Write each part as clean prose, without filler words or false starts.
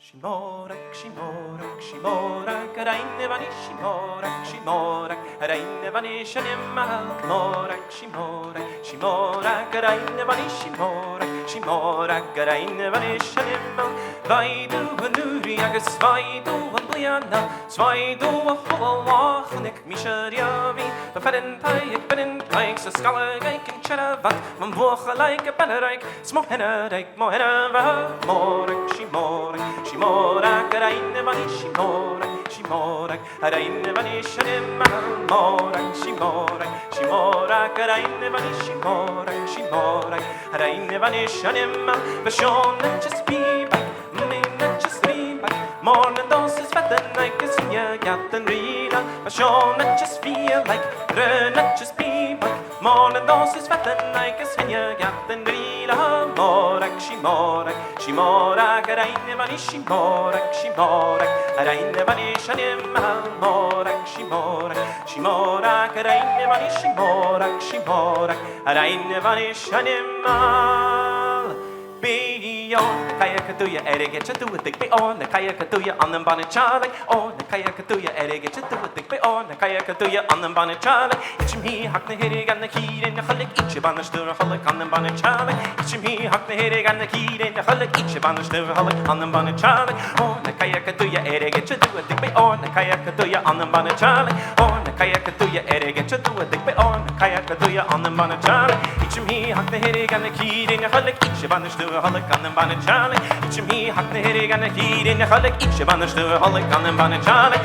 Shimorak, Shimorak, Shimorak, Reine Vani Shimorak, Shimorak, Reine Vani Shanimal, Morak, Shimorak, Shimorak, Reine Vani Shimorak, Shimorak, Reine Vani Shanimal, Vaidu Vanuri, Agus Vaidu Vanbliana, Svaidu Hololach, Nick Mishariavi, the Fedin Pike, Benin Pikes, a Scholar Gake and Chedavat, Mambocha like a Benedike, Smohena, Mohenava, Morak, Shimorak, Shimorak, Reine Vani Shimorak, Shimorak, Reine Vani Shanimal, Morak, Shimorak, Shimorak, Reine Vani Shimorak, Shimorak, Reine Vani Shanimal, Vashon, just be back, Min, just be back, Morning dances fat and like a senior gat and reader, Vashon, just feel like, Run, just be back, Morning dances fat and like a senior gat and reader, Morak, Shimorak, Shimorak, Reine Vani Shimorak, Shimorak, Reine Vani Shanimal, Morak, Shimorak, Shimorak, Reine Vani Shimorak, Shimorak, Reine Vani Shanimal. Beyond Kaya Katuya Erege Chatu with the Beyond the Kaya Katuya on the Bonnet Charlie, on the Kaya Katuya Erege Chatu with the Beyond the Kaya Katuya on the Bonnet Charlie, it's me, Hack the Hirig and the key in the Hulk, each of on the Stur Hulk on the Bonnet Charlie, it's me, Hack the Hirig and the key in the Hulk, each of on the Stur Hulk on the Bonnet Charlie, on the Kaya Katuya Erege Chatu with the Beyond the Kaya Katuya on the Bonnet Charlie, on the Kaya Katuya Erege Chatu with the Beyond the Kaya Katuya on the Bonnet Charlie, it's me, Hack the Hirig and the key in the Hulk, each of on the Stur Hulk on the Bonnet Charlie, each of me, Hack the Hirig and the key in the Hulk, each of on the Stur Hulk on the Bonnet Charlie,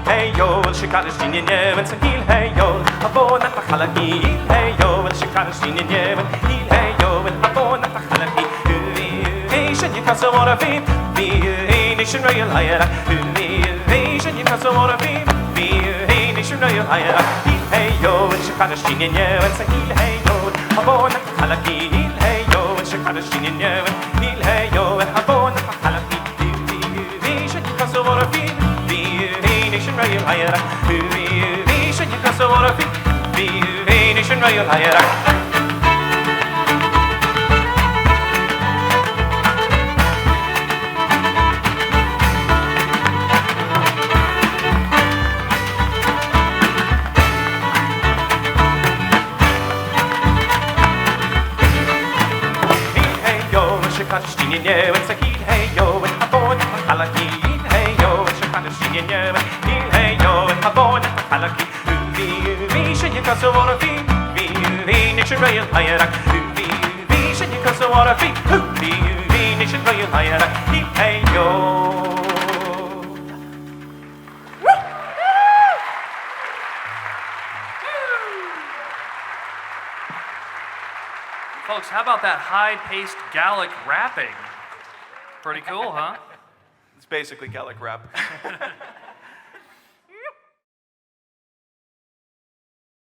hey yo, Chicago Senior and some heel, hey yo, a bone at the Halaki, hey yo, Chicago Senior, hey yo, a bone at the Halaki, Nation, you can't so want to be a nation royal higher, Nation, you can't so want to be a nation royal higher, hey yo, Chicago Senior and some heel, hey yo, a bone at the Halaki, hey yo, Chicago Senior, hey yo, a bone at the Halaki, Nation, you can't so want to be nation royal higher, nation you can so want to be a nation royal higher. Hey yo, Shikashini, it's a heel, hey yo, it's a boy, Halaki, hey yo, Shikashini, hey yo, it's a boy, Halaki, nation you can so want to be nation royal higher, nation you can so want to be nation royal higher, hey yo. Folks, how about that high-paced Gallic rapping? Pretty cool, huh? It's basically Gaelic rap.